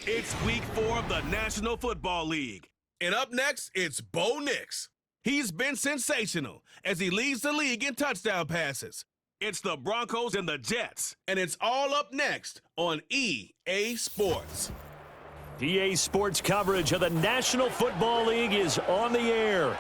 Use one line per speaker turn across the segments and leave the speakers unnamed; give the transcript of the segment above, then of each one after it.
It's week 4 of the National Football League. And up next, it's Bo Nix. He's been sensational as he leads the league in touchdown passes. It's the Broncos and the Jets, and it's all up next on EA Sports.
EA Sports coverage of the National Football League is on the air.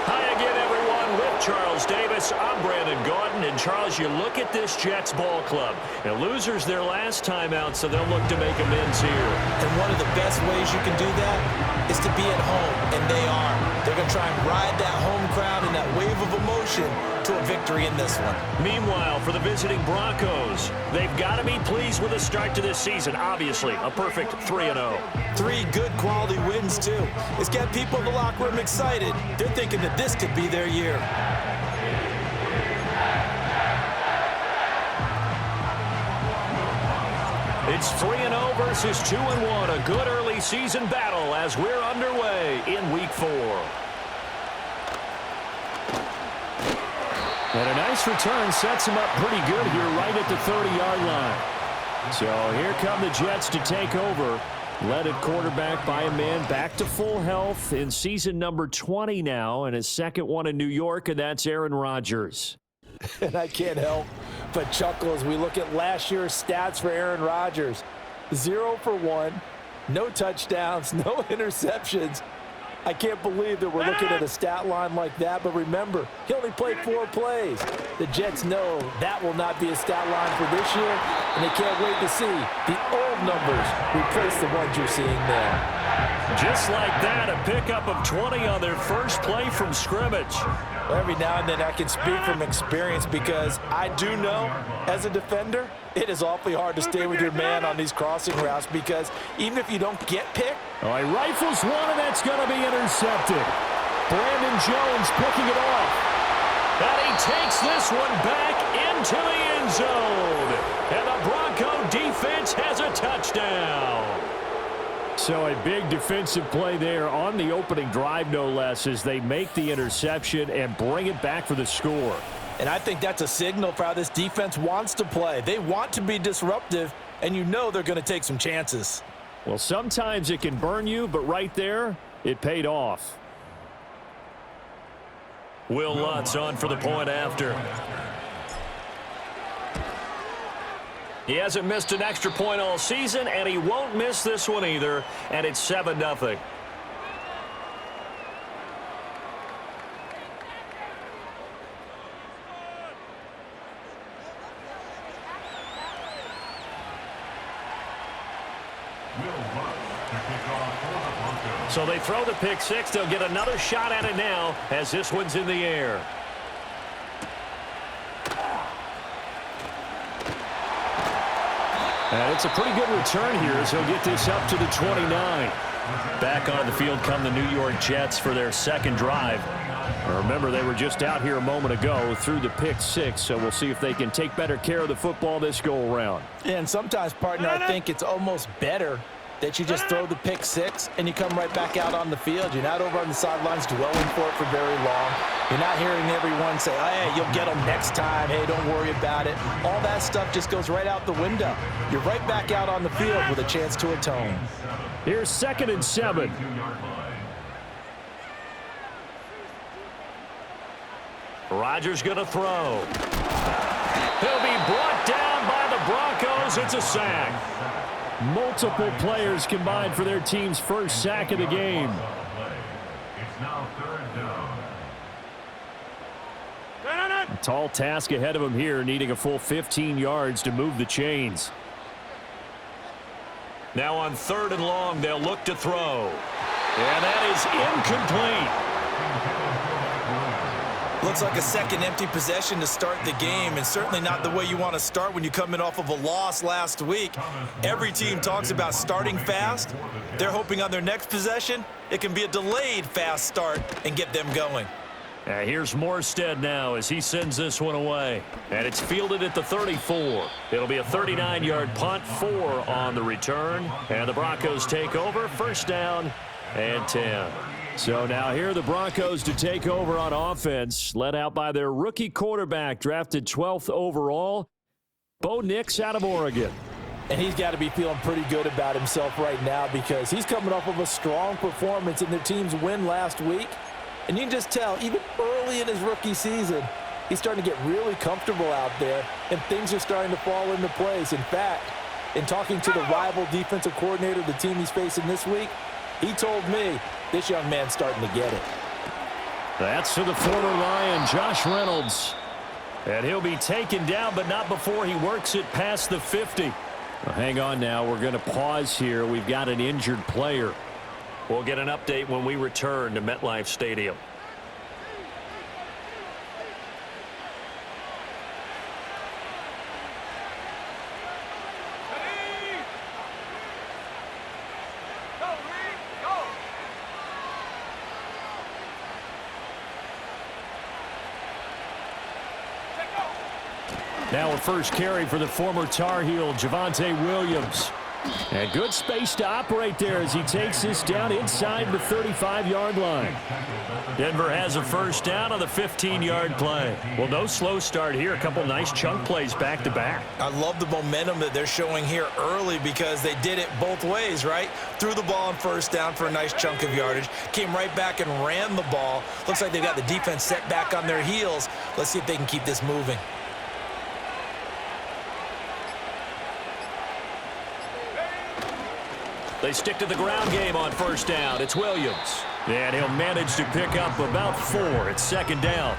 Hi again, everyone. With Charles Davis, I'm Brandon Gaudin. And Charles, you look at this Jets ball club. Now, losers their last time out, so they'll look to make amends here.
And one of the best ways you can do that is to be at home, and they are. They're going to try and ride that home crowd and that wave of emotion to a victory in this one.
Meanwhile, for the visiting Broncos, they've got to be pleased with the start to this season. Obviously, a perfect 3-0.
3 good quality wins, too. It's got people in the locker room excited. They're thinking that this could be their year.
It's 3-0 versus 2-1. A good early season battle as we're underway in week 4. And a nice return sets him up pretty good here right at the 30-yard line. So here come the Jets to take over. Led at quarterback by a man back to full health in season number 20 now, and his second one in New York, and that's Aaron Rodgers.
And I can't help but chuckle as we look at last year's stats for Aaron Rodgers. 0 for 1, no touchdowns, no interceptions. I can't believe that we're looking at a stat line like that, but remember, he only played 4 plays. The Jets know that will not be a stat line for this year, and they can't wait to see the old numbers replace the ones you're seeing there.
Just like that, a pickup of 20 on their first play from scrimmage.
Every now and then I can speak from experience because I do know, as a defender, it is awfully hard to stay with your man on these crossing routes because even if you don't get picked.
All right, rifles one, and that's going to be intercepted. Brandon Jones picking it off. And he takes this one back into the end zone. And the Bronco defense has a touchdown. So a big defensive play there on the opening drive, no less, as they make the interception and bring it back for the score.
And I think that's a signal for how this defense wants to play. They want to be disruptive, and you know they're going to take some chances.
Well, sometimes it can burn you, but right there, it paid off. Will Lutz on for the point after. He hasn't missed an extra point all season, and he won't miss this one either, and it's 7-0. So they throw the pick six. They'll get another shot at it now as this one's in the air. And it's a pretty good return here as he'll get this up to the 29. Back on the field come the New York Jets for their second drive. Remember, they were just out here a moment ago through the pick six, so we'll see if they can take better care of the football this go-around.
And sometimes, partner, I think it's almost better that you just throw the pick six and you come right back out on the field. You're not over on the sidelines dwelling for it for very long. You're not hearing everyone say, oh, hey, you'll get them next time. Hey, don't worry about it. All that stuff just goes right out the window. You're right back out on the field with a chance to atone.
Here's 2nd and 7. Rodgers going to throw. He'll be brought down by the Broncos. It's a sack. Multiple players combined for their team's first sack of the game.
It's now 3rd down.
A tall task ahead of him here, needing a full 15 yards to move the chains. Now on 3rd and long, they'll look to throw. And that is incomplete.
Looks like a second empty possession to start the game, and certainly not the way you want to start when you come in off of a loss last week. Every team talks about starting fast. They're hoping on their next possession, it can be a delayed fast start and get them going.
Here's Morstead now as he sends this one away. And it's fielded at the 34. It'll be a 39-yard punt, 4 on the return. And the Broncos take over, 1st down and 10. So now here are the Broncos to take over on offense, led out by their rookie quarterback, drafted 12th overall, Bo Nix out of Oregon.
And he's got to be feeling pretty good about himself right now because he's coming off of a strong performance in their team's win last week. And you can just tell, even early in his rookie season, he's starting to get really comfortable out there, and things are starting to fall into place. In fact, in talking to the rival defensive coordinator, the team he's facing this week, he told me this young man's starting to get it.
That's to the former Lion, Josh Reynolds. And he'll be taken down, but not before he works it past the 50. Well, hang on now. We're going to pause here. We've got an injured player. We'll get an update when we return to MetLife Stadium. Now a first carry for the former Tar Heel, Javonte Williams. And good space to operate there as he takes this down inside the 35-yard line. Denver has a first down on the 15-yard play. Well, no slow start here. A couple nice chunk plays back-to-back.
I love the momentum that they're showing here early because they did it both ways, right? Threw the ball on first down for a nice chunk of yardage. Came right back and ran the ball. Looks like they've got the defense set back on their heels. Let's see if they can keep this moving.
They stick to the ground game on first down. It's Williams. And he'll manage to pick up about 4 at second down.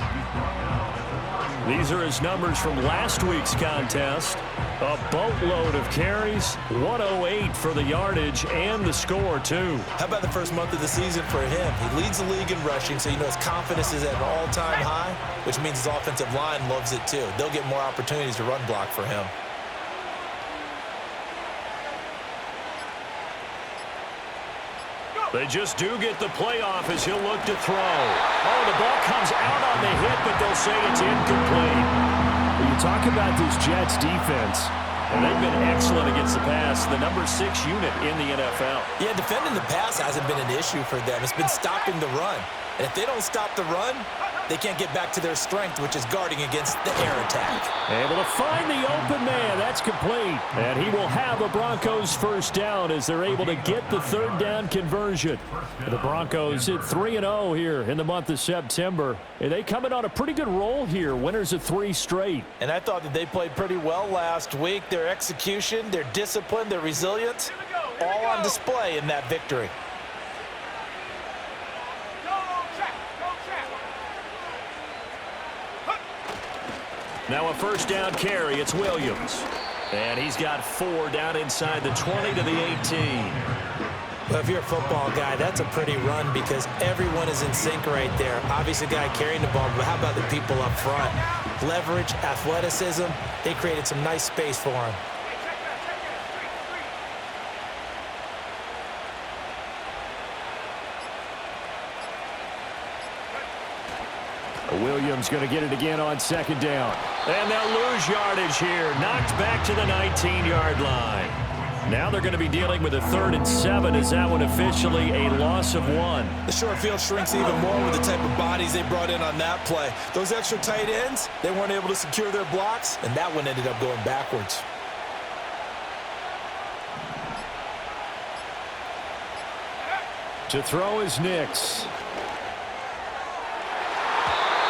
These are his numbers from last week's contest. A boatload of carries, 108 for the yardage and the score, too.
How about the first month of the season for him? He leads the league in rushing, so you know his confidence is at an all-time high, which means his offensive line loves it, too. They'll get more opportunities to run block for him.
They just do get the playoff as he'll look to throw. Oh, the ball comes out on the hit, but they'll say it's incomplete. Well, you talk about this Jets defense, and they've been excellent against the pass, the number 6 unit in the NFL.
Yeah, defending the pass hasn't been an issue for them. It's been stopping the run. And if they don't stop the run, they can't get back to their strength, which is guarding against the air attack.
Able to find the open man. That's complete. And he will have a Broncos first down as they're able to get the third down conversion. The Broncos hit 3-0 here in the month of September. And they come in on a pretty good roll here. Winners of 3 straight.
And I thought that they played pretty well last week. Their execution, their discipline, their resilience, all on display in that victory.
Now a first down carry. It's Williams. And he's got 4 down inside the 20 to the 18.
Well, if you're a football guy, that's a pretty run because everyone is in sync right there. Obviously, the guy carrying the ball, but how about the people up front? Leverage, athleticism, they created some nice space for him.
Williams going to get it again on second down. And they'll lose yardage here. Knocked back to the 19-yard line. Now they're going to be dealing with a 3rd and 7 as that one officially a loss of 1.
The short field shrinks even more with the type of bodies they brought in on that play. Those extra tight ends, they weren't able to secure their blocks, and that one ended up going backwards.
To throw is Nix.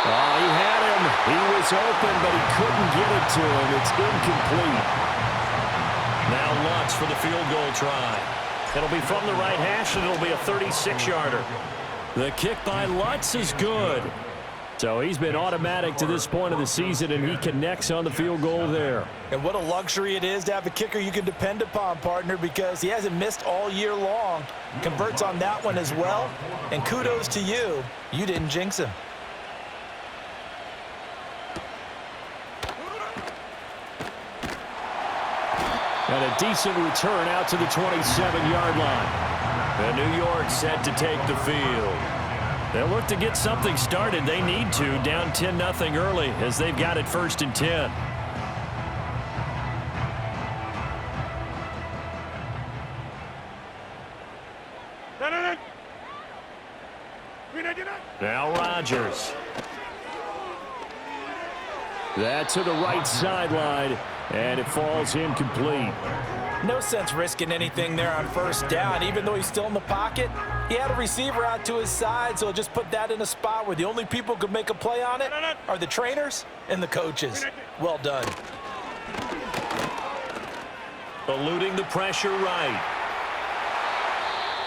Oh, he had him. He was open, but he couldn't get it to him. It's incomplete. Now Lutz for the field goal try. It'll be from the right hash, and it'll be a 36-yarder. The kick by Lutz is good. So he's been automatic to this point of the season, and he connects on the field goal there.
And what a luxury it is to have a kicker you can depend upon, partner, because he hasn't missed all year long. Converts on that one as well. And kudos to you. You didn't jinx him.
And a decent return out to the 27-yard line. And New York set to take the field. They'll look to get something started. They need to, down 10-0 early as they've got it 1st and 10. Now Rodgers. That to the right sideline, and it falls incomplete.
No sense risking anything there on first down. Even though he's still in the pocket, he had a receiver out to his side, so just put that in a spot where the only people who could make a play on it are the trainers and the coaches. Well done.
Eluding the pressure right.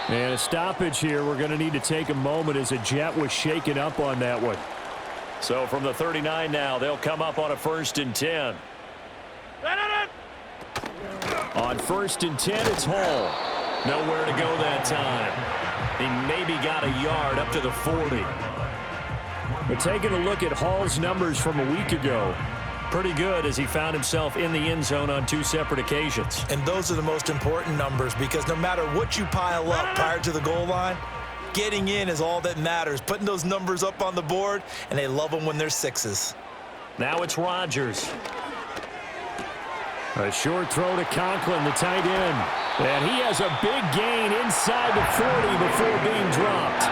And a stoppage here. We're going to need to take a moment as a Jet was shaken up on that one. So from the 39 now, they'll come up on a 1st and 10. On 1st and 10, it's Hall. Nowhere to go that time. He maybe got a yard up to the 40. But taking a look at Hall's numbers from a week ago, pretty good as he found himself in the end zone on 2 separate occasions.
And those are the most important numbers because no matter what you pile up prior to the goal line, getting in is all that matters. Putting those numbers up on the board, and they love them when they're 6s.
Now it's Rodgers. A short throw to Conklin, the tight end. And he has a big gain inside the 40 before being dropped.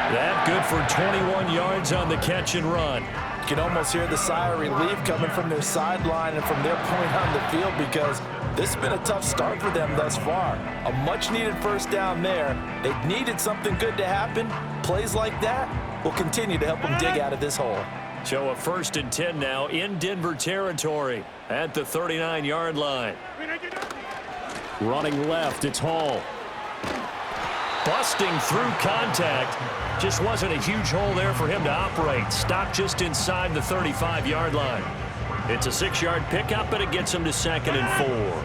That good for 21 yards on the catch and run.
You can almost hear the sigh of relief coming from their sideline and from their point on the field because this has been a tough start for them thus far. A much-needed first down there. They needed something good to happen. Plays like that will continue to help them dig out of this hole.
So a 1st and 10 now in Denver territory at the 39-yard line. Running left, it's Hall. Busting through contact. Just wasn't a huge hole there for him to operate. Stopped just inside the 35-yard line. It's a 6-yard pickup, and it gets him to 2nd and 4.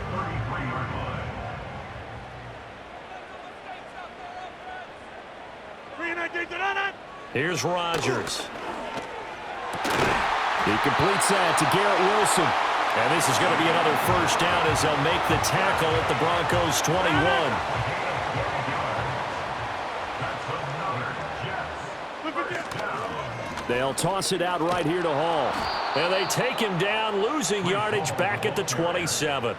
Here's Rodgers. He completes that to Garrett Wilson. And this is going to be another first down as they'll make the tackle at the Broncos' 21. They'll toss it out right here to Hall. And they take him down, losing yardage back at the 27.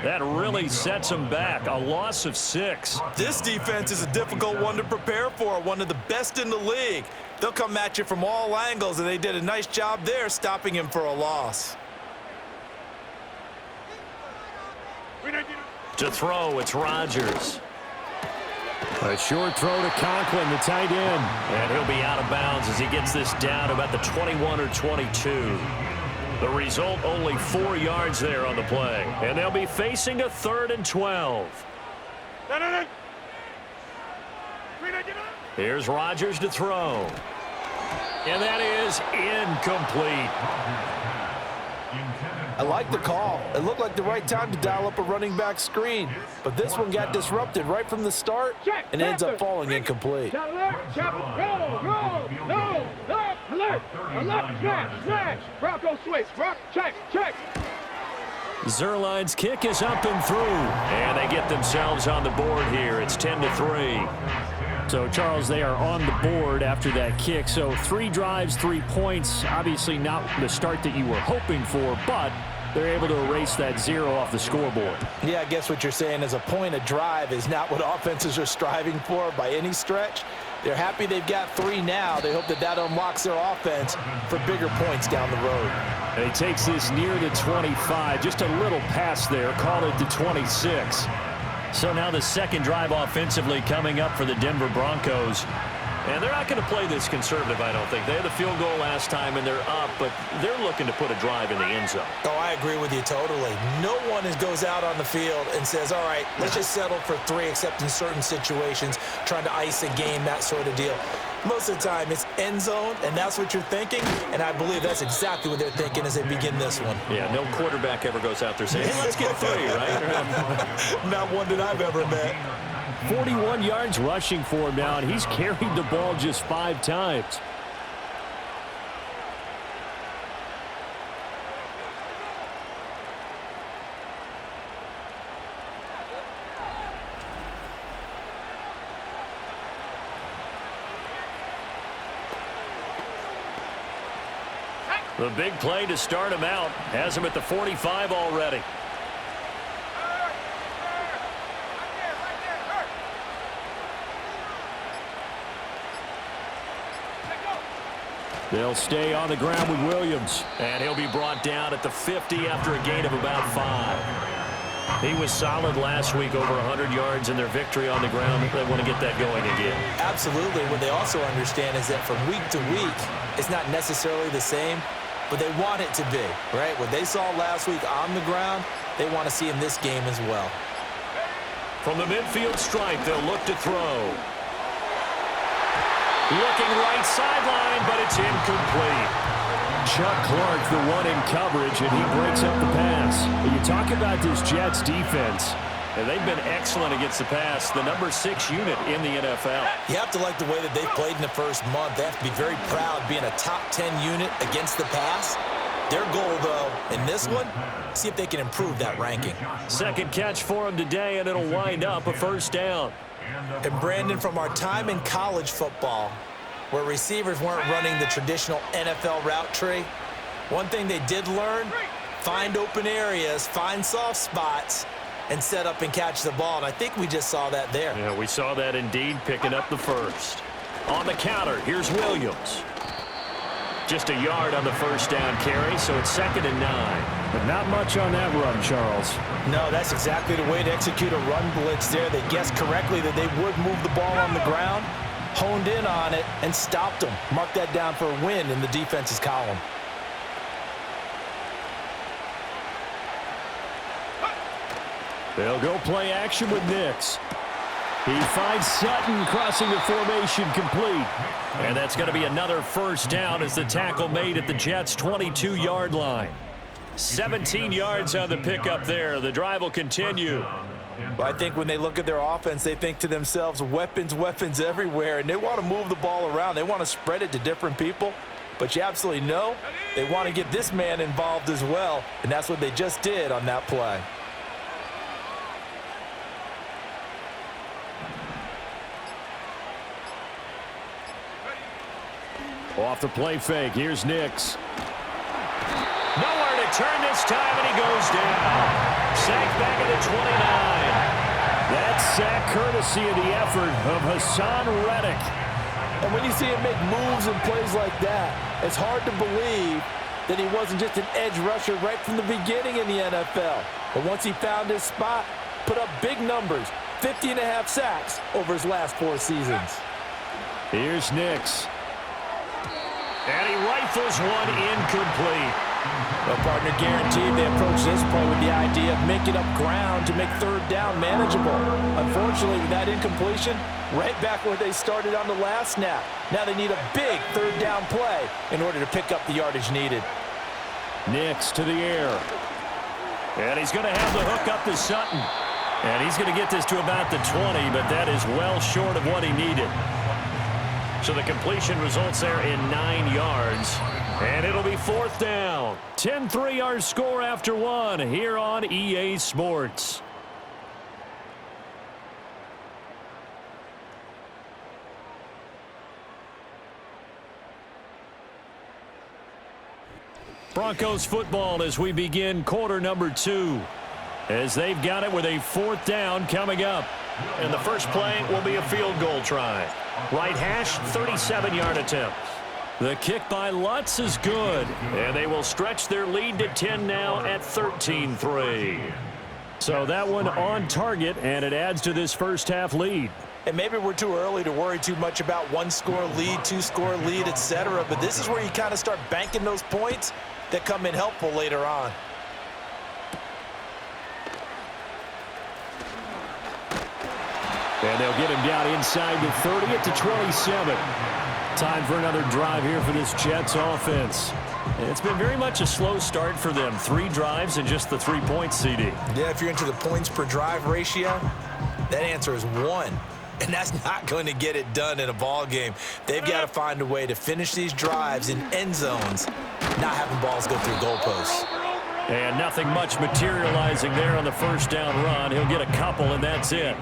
That really sets them back. A loss of 6.
This defense is a difficult one to prepare for, one of the best in the league. They'll come at you from all angles, and they did a nice job there stopping him for a loss.
To throw, it's Rodgers. A short throw to Conklin, the tight end. And he'll be out of bounds as he gets this down about the 21 or 22. The result, only 4 yards there on the play. And they'll be facing a 3rd and 12. Here's Rodgers to throw. And that is incomplete.
I like the call. It looked like the right time to dial up a running back screen. But this one got disrupted right from the start and ends up falling incomplete.
Zerline's kick is up and through. And they get themselves on the board here. It's 10-3. So, Charles, they are on the board after that kick. So 3 drives, 3 points. Obviously not the start that you were hoping for, but they're able to erase that 0 off the scoreboard.
Yeah, I guess what you're saying is a point a drive is not what offenses are striving for by any stretch. They're happy they've got 3 now. They hope that that unlocks their offense for bigger points down the road.
And he takes this near the 25. Just a little pass there. Call it the 26. So now the second drive offensively coming up for the Denver Broncos. And they're not going to play this conservative, I don't think. They had the field goal last time, and they're up, but they're looking to put a drive in the end zone.
Oh, I agree with you totally. No one goes out on the field and says, all right, let's just settle for 3, except in certain situations, trying to ice a game, that sort of deal. Most of the time, it's end zone, and that's what you're thinking, and I believe that's exactly what they're thinking as they begin this one.
Yeah, no quarterback ever goes out there saying, hey, let's get 3, right?
Not one that I've ever met.
41 yards rushing for him now, and he's carried the ball just 5 times. The big play to start him out has him at the 45 already. They'll stay on the ground with Williams. And he'll be brought down at the 50 after a gain of about 5. He was solid last week, over 100 yards in their victory on the ground. They want to get that going again.
Absolutely. What they also understand is that from week to week, it's not necessarily the same, but they want it to be, right? What they saw last week on the ground, they want to see in this game as well.
From the midfield stripe, they'll look to throw. Looking right sideline, but it's incomplete. Chuck Clark, the one in coverage, and he breaks up the pass. You talk about this Jets defense, and they've been excellent against the pass, the number 6 unit in the NFL.
You have to like the way that they've played in the first month. They have to be very proud being a top 10 unit against the pass. Their goal, though, in this one, see if they can improve that ranking.
Second catch for him today, and it'll wind up a first down.
And Brandon, from our time in college football, where receivers weren't running the traditional NFL route tree, one thing they did learn, find open areas, find soft spots, and set up and catch the ball. And I think we just saw that there.
Yeah, we saw that indeed, picking up the first. On the counter, here's Williams. Just a yard on the first down carry, so it's 2nd and 9.
But not much on that run, Charles.
No, that's exactly the way to execute a run blitz there. They guessed correctly that they would move the ball on the ground, honed in on it, and stopped them. Mark that down for a win in the defense's column.
They'll go play action with Nix. He finds Sutton crossing the formation complete. And that's going to be another first down as the tackle made at the Jets' 22-yard line. 17 yards on the pickup there. The drive will continue.
Well, I think when they look at their offense, they think to themselves, weapons, weapons everywhere, and they want to move the ball around. They want to spread it to different people. But you absolutely know they want to get this man involved as well, and that's what they just did on that play.
Off the play fake, here's Nix. Nowhere to turn this time, and he goes down. Sacked back at the 29. That sack courtesy of the effort of Hassan Reddick.
And when you see him make moves and plays like that, it's hard to believe that he wasn't just an edge rusher right from the beginning in the NFL. But once he found his spot, put up big numbers, 50.5 sacks over his last 4 seasons.
Here's Nix. And he rifles one incomplete.
Well, partner, guaranteed they approach this play with the idea of making up ground to make 3rd down manageable. Unfortunately, with that incompletion, right back where they started on the last snap. Now they need a big 3rd down play in order to pick up the yardage needed.
Nix to the air. And he's going to have the hook up to Sutton. And he's going to get this to about the 20, but that is well short of what he needed. So the completion results there in 9 yards. And it'll be 4th down. 10-3 our score after 1 here on EA Sports. Broncos football as we begin quarter number 2. As they've got it with a 4th down coming up. And the first play will be a field goal try. Right hash, 37-yard attempt. The kick by Lutz is good. And they will stretch their lead to 10 now at 13-3. So that one on target, and it adds to this first half lead.
And maybe we're too early to worry too much about 1-score lead, 2-score lead, etc. But this is where you kind of start banking those points that come in helpful later on.
And they'll get him down inside the 30 at the 27. Time for another drive here for this Jets offense. It's been very much a slow start for them. 3 drives and just the 3 points, CD.
Yeah, if you're into the points per drive ratio, that answer is 1. And that's not going to get it done in a ball game. They've got to find a way to finish these drives in end zones, not having balls go through goalposts.
And nothing much materializing there on the first down run. He'll get a couple, and that's it.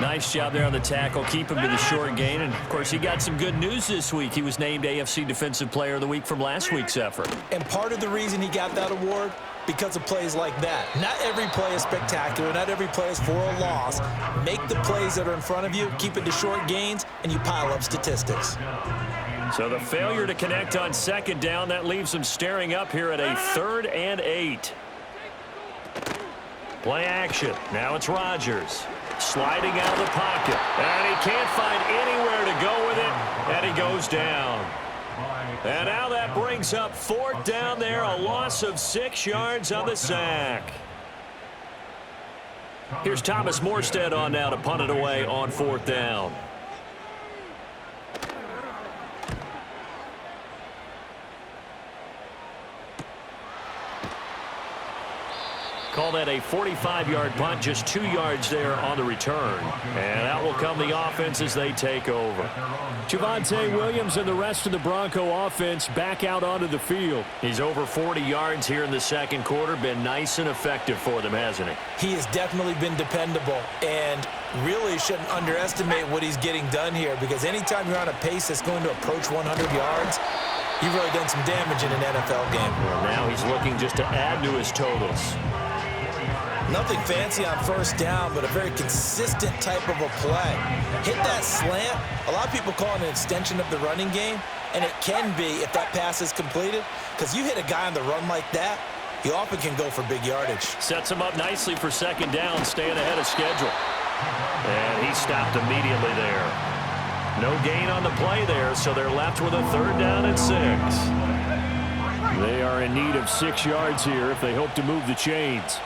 Nice job there on the tackle. Keep him to the short gain. And, of course, he got some good news this week. He was named AFC Defensive Player of the Week from last week's effort.
And part of the reason he got that award, because of plays like that. Not every play is spectacular. Not every play is for a loss. Make the plays that are in front of you, keep it to short gains, and you pile up statistics.
So the failure to connect on second down, that leaves them staring up here at a 3rd and 8. Play action. Now it's Rodgers. Sliding out of the pocket. And he can't find anywhere to go with it. And he goes down. And now that brings up 4th down there. A loss of 6 yards on the sack. Here's Thomas Morstead on now to punt it away on 4th down. Call that a 45-yard punt, just 2 yards there on the return. And out will come the offense as they take over.
Javonte Williams and the rest of the Bronco offense back out onto the field.
He's over 40 yards here in the second quarter. Been nice and effective for them, hasn't he?
He has definitely been dependable, and really shouldn't underestimate what he's getting done here, because anytime you're on a pace that's going to approach 100 yards, you've really done some damage in an NFL game.
Well, now he's looking just to add to his totals.
Nothing fancy on 1st down, but a very consistent type of a play. Hit that slant. A lot of people call it an extension of the running game, and it can be if that pass is completed, because you hit a guy on the run like that, he often can go for big yardage.
Sets him up nicely for 2nd down, staying ahead of schedule. And he stopped immediately there. No gain on the play there, so they're left with a 3rd down and 6.
They are in need of 6 yards here if they hope to move the chains.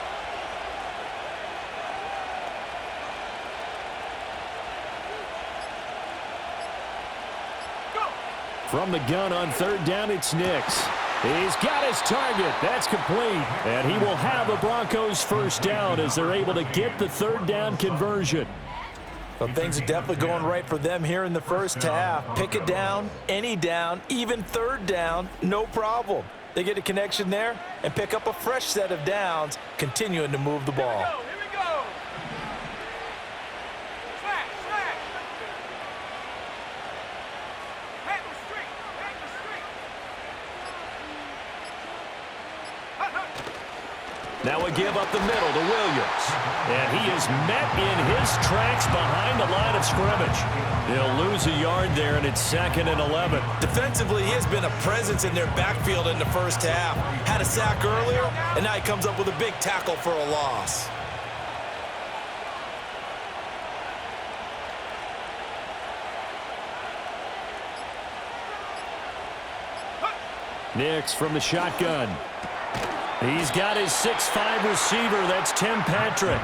From the gun on 3rd down, it's Nix. He's got his target. That's complete. And he will have a Broncos 1st down as they're able to get the 3rd down conversion.
Well, things are definitely going right for them here in the first half. Pick it down, any down, even 3rd down, no problem. They get a connection there and pick up a fresh set of downs, continuing to move the ball.
Now we give up the middle to Williams. And he is met in his tracks behind the line of scrimmage. He'll lose a yard there, and it's 2nd and 11.
Defensively, he has been a presence in their backfield in the first half. Had a sack earlier, and now he comes up with a big tackle for a loss.
Nix from the shotgun.
He's got his 6'5 receiver. That's Tim Patrick.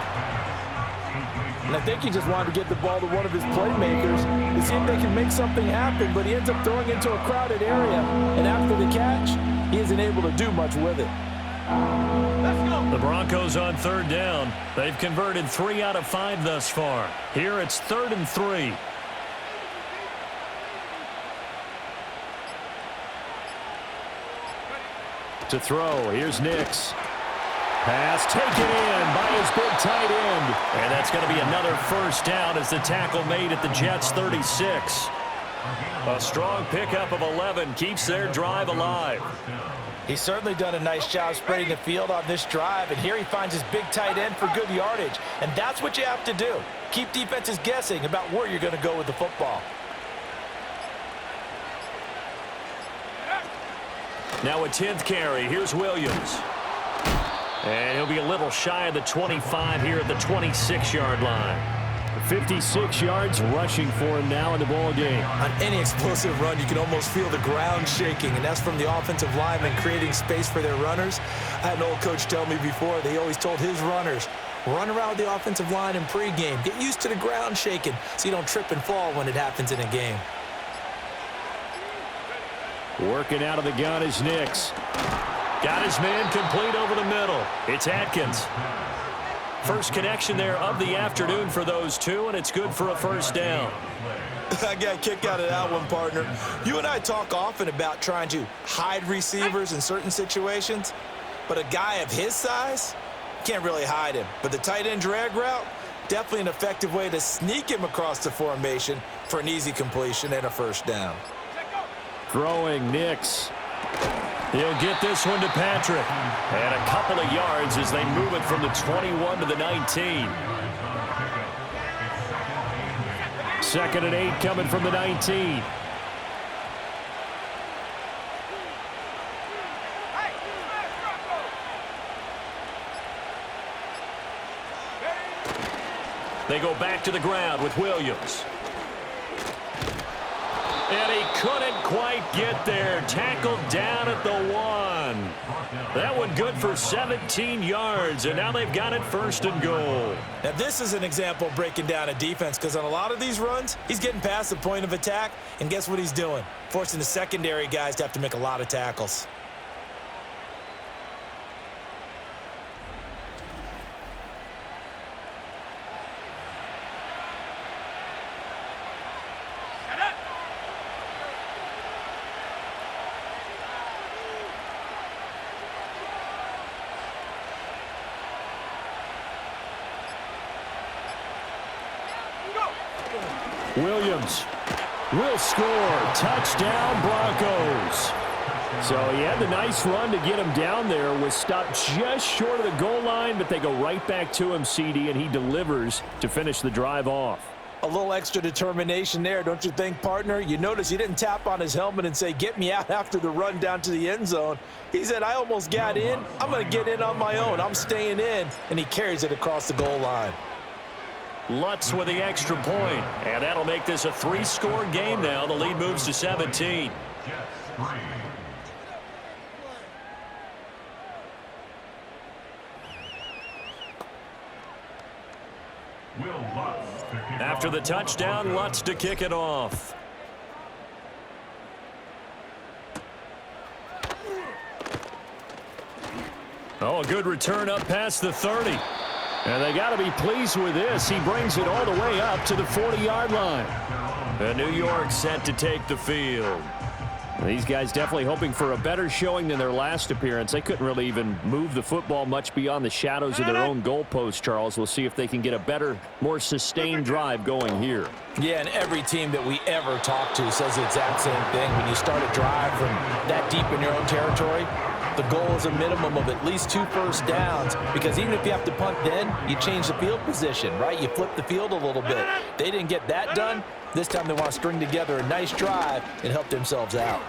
And I think he just wanted to get the ball to one of his playmakers to see if they can make something happen, but he ends up throwing into a crowded area. And after the catch, he isn't able to do much with it.
The Broncos on 3rd down. They've converted 3 out of 5 thus far. Here it's 3rd and 3.
To throw, here's Nix. Pass taken in by his big tight end.
And that's going to be another 1st down as the tackle made at the Jets' 36. A strong pickup of 11 keeps their drive alive.
He's certainly done a nice job spreading the field on this drive, and here he finds his big tight end for good yardage. And that's what you have to do. Keep defenses guessing about where you're going to go with the football.
Now a 10th carry. Here's Williams. And he'll be a little shy of the 25 here at the 26-yard line.
56 yards rushing for him now in the ball game.
On any explosive run, you can almost feel the ground shaking, and that's from the offensive linemen creating space for their runners. I had an old coach tell me before, they always told his runners, run around the offensive line in pregame. Get used to the ground shaking so you don't trip and fall when it happens in a game.
Working out of the gun is Nix.
Got his man complete over the middle. It's Atkins. First connection there of the afternoon for those two, and it's good for a 1st down.
I got a kick out of that one, partner. You and I talk often about trying to hide receivers in certain situations, but a guy of his size can't really hide him. But the tight end drag route, definitely an effective way to sneak him across the formation for an easy completion and a 1st down.
Throwing Nix.
He'll get this one to Patrick. And a couple of yards as they move it from the 21 to the 19.
2nd and 8 coming from the 19.
They go back to the ground with Williams. And he couldn't quite get there. Tackled down at the 1. That one good for 17 yards, and now they've got it 1st and goal.
Now, this is an example of breaking down a defense, because on a lot of these runs, he's getting past the point of attack, and guess what he's doing? Forcing the secondary guys to have to make a lot of tackles.
Williams will score. Touchdown, Broncos. So he had the nice run to get him down there. Was stopped just short of the goal line, but they go right back to him, CD, and he delivers to finish the drive off.
A little extra determination there, don't you think, partner? You notice he didn't tap on his helmet and say, get me out after the run down to the end zone. He said, I almost got in. I'm going to get in on my own. I'm staying in. And he carries it across the goal line.
Lutz with the extra point, and that'll make this a 3-score game now. The lead moves to 17. After the touchdown, Lutz to kick it off. Oh, a good return up past the 30. And they got to be pleased with this. He brings it all the way up to the 40-yard line. And New York set to take the field.
These guys definitely hoping for a better showing than their last appearance. They couldn't really even move the football much beyond the shadows of their own goalpost, Charles. We'll see if they can get a better, more sustained drive going here.
Yeah, and every team that we ever talk to says the exact same thing. When you start a drive from that deep in your own territory, the goal is a minimum of at least 2 first downs, because even if you have to punt then, you change the field position, right? You flip the field a little bit. They didn't get that done. This time they want to string together a nice drive and help themselves out.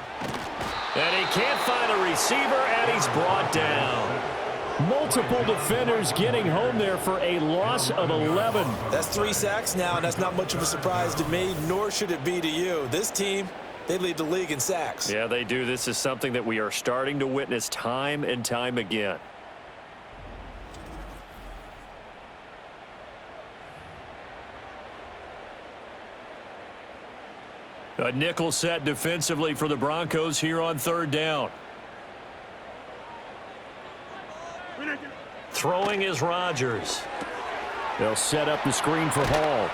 And he can't find a receiver, and he's brought down.
Multiple defenders getting home there for a loss of 11.
That's 3 sacks now, and that's not much of a surprise to me, nor should it be to you. This team, they lead the league in sacks.
Yeah, they do. This is something that we are starting to witness time and time again. A nickel set defensively for the Broncos here on 3rd down. Throwing is Rodgers.
They'll set up the screen for Hall.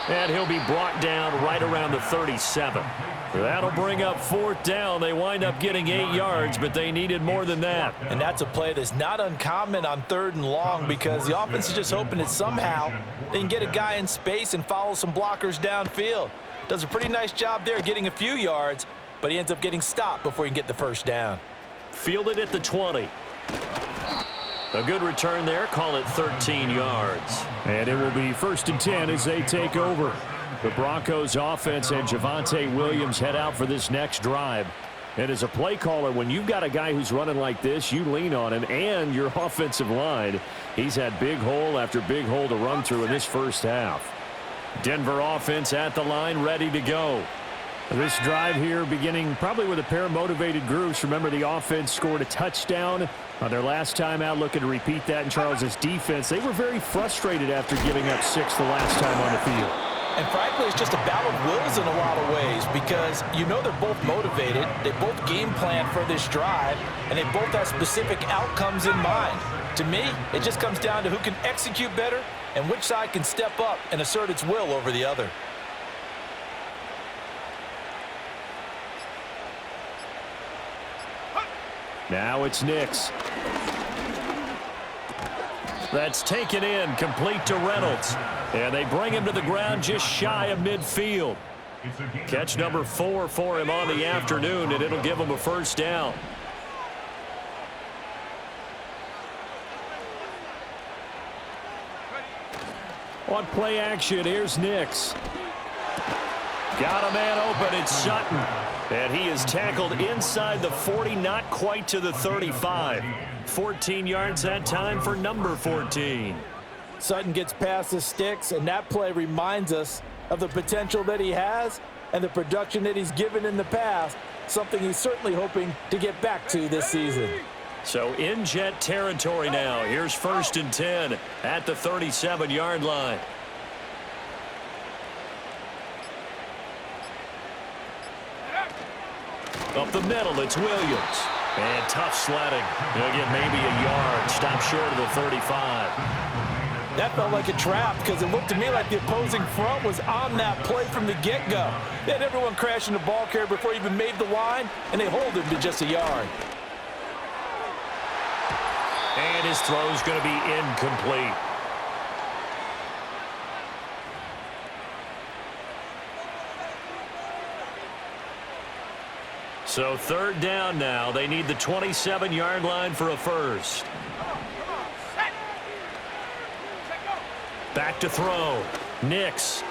And he'll be brought down right around the 37. That'll bring up 4th down. They wind up getting 8 yards, but they needed more than that.
And that's a play that's not uncommon on 3rd and long, because the offense is just hoping that somehow they can get a guy in space and follow some blockers downfield. Does a pretty nice job there getting a few yards, but he ends up getting stopped before he can get the 1st down.
Fielded at the 20. A good return there. Call it 13 yards.
And it will be 1st and 10 as they take over. The Broncos offense and Javonte Williams head out for this next drive. And as a play caller, when you've got a guy who's running like this, you lean on him and your offensive line. He's had big hole after big hole to run through in this first half. Denver offense at the line, ready to go. This drive here beginning probably with a pair of motivated groups. Remember, the offense scored a touchdown on their last time out, looking to repeat that in Charles's defense. They were very frustrated after giving up 6 the last time on the field.
And frankly, it's just a battle of wills in a lot of ways, because you know they're both motivated, they both game plan for this drive, and they both have specific outcomes in mind. To me, it just comes down to who can execute better and which side can step up and assert its will over the other.
Now it's Nix.
That's taken in, complete to Reynolds. And they bring him to the ground just shy of midfield. Catch number 4 for him on the afternoon, and it'll give him a 1st down.
On play action, here's Nix.
Got a man open, it's Sutton. And he is tackled inside the 40, not quite to the 35. 14 yards that time for number 14.
Sutton gets past the sticks, and that play reminds us of the potential that he has and the production that he's given in the past, something he's certainly hoping to get back to this season.
So in Jet territory now. Here's 1st and 10 at the 37-yard line. Up the middle, it's Williams. And tough sledding. He'll get maybe a yard. Stop short of the 35.
That felt like a trap because it looked to me like the opposing front was on that play from the get-go. They had everyone crashing the ball carrier before he even made the line, and they hold him to just a yard.
And his throw's going to be incomplete. So 3rd down now. They need the 27-yard line for a first. Back to throw. Nix.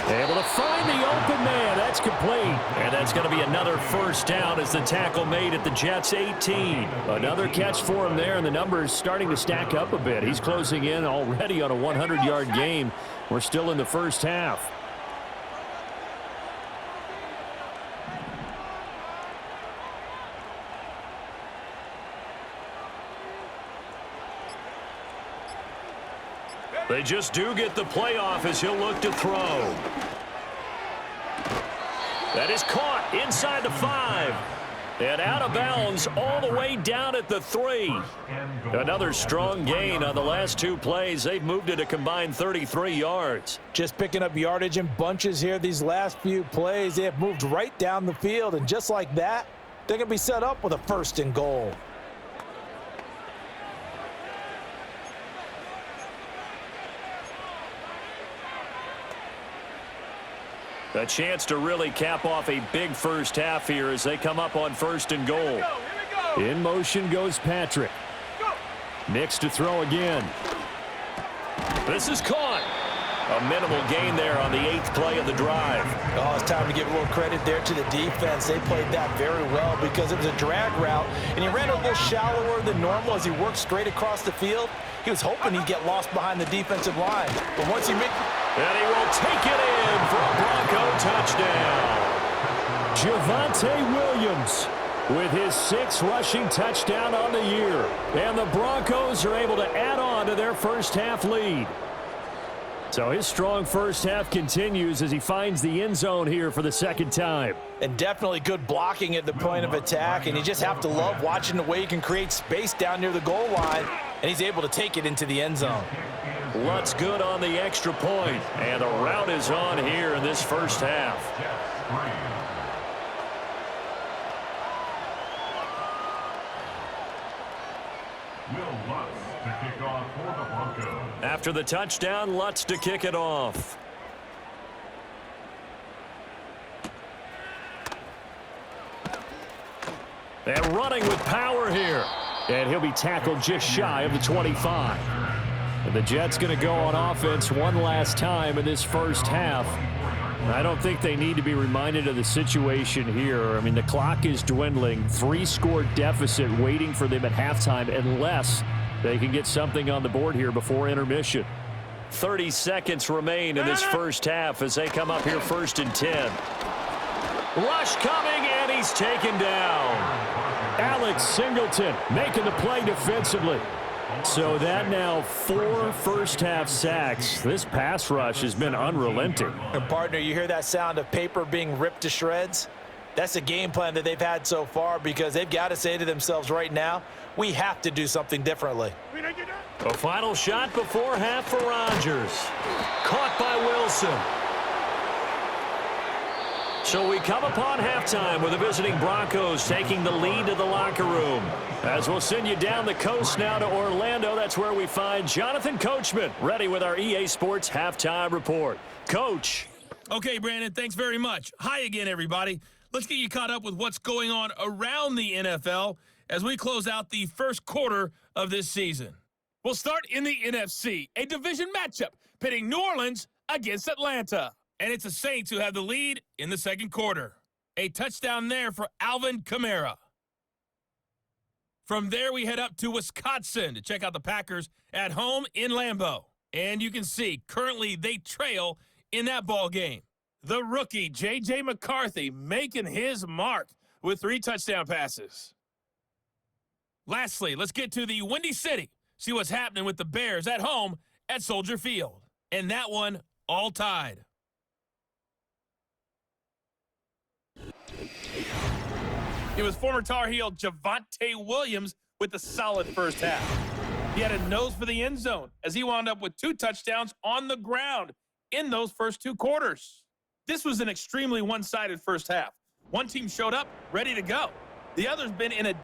Able to find the open man. That's complete. And that's going to be another first down as the tackle made at the Jets' 18. Another catch for him there, and the numbers starting to stack up a bit. He's closing in already on a 100-yard game. We're still in the first half. They just do get the playoff as he'll look to throw. That is caught inside the 5. And out of bounds all the way down at the 3. Another strong gain on the last 2 plays. They've moved it a combined 33 yards.
Just picking up yardage in bunches here these last few plays. They have moved right down the field, and just like that, they're going to be set up with a 1st and goal.
A chance to really cap off a big first half here as they come up on 1st and goal.
In motion goes Patrick. Nix to throw again.
This is caught. A minimal gain there on the 8th play of the drive.
Oh, it's time to give a little credit there to the defense. They played that very well because it was a drag route, and he ran a little shallower than normal as he worked straight across the field. He was hoping he'd get lost behind the defensive line. But once he made...
And he will take it in for a Bronco touchdown.
Javonte Williams with his 6th rushing touchdown on the year. And the Broncos are able to add on to their first half lead. So his strong first half continues as he finds the end zone here for the 2nd time.
And definitely good blocking at the point of attack, and you just have to love watching the way he can create space down near the goal line, and he's able to take it into the end zone.
Lutz good on the extra point, and the route is on here in this first half. After the touchdown, Lutz to kick it off. And running with power here.
And he'll be tackled just shy of the 25. And the Jets going to go on offense one last time in this first half. I don't think they need to be reminded of the situation here. I mean, the clock is dwindling. 3-score deficit waiting for them at halftime unless they can get something on the board here before intermission.
30 seconds remain in this first half as they come up here 1st and 10. Rush coming, and he's taken down.
Alex Singleton making the play defensively. So that now 4 first-half sacks. This pass rush has been unrelenting.
And partner, you hear that sound of paper being ripped to shreds? That's the game plan that they've had so far because they've got to say to themselves right now, we have to do something differently.
A final shot before half for Rodgers. Caught by Wilson. So we come upon halftime with the visiting Broncos taking the lead to the locker room. As we'll send you down the coast now to Orlando, that's where we find Jonathan Coachman ready with our EA Sports Halftime Report. Coach.
Okay, Brandon, thanks very much. Hi again, everybody. Let's get you caught up with what's going on around the NFL as we close out the first quarter of this season. We'll start in the NFC, a division matchup pitting New Orleans against Atlanta. And it's the Saints who have the lead in the second quarter. A touchdown there for Alvin Kamara.
From there, we head up to Wisconsin to check out the Packers at home in Lambeau. And you can see, currently they trail in that ball game. The rookie, J.J. McCarthy, making his mark with 3 touchdown passes. Lastly, let's get to the Windy City. See what's happening with the Bears at home at Soldier Field. And that one all tied. It was former Tar Heel Javonte Williams with a solid first half. He had a nose for the end zone as he wound up with 2 touchdowns on the ground in those first 2 quarters. This was an extremely one-sided first half. One team showed up ready to go. The other's been in a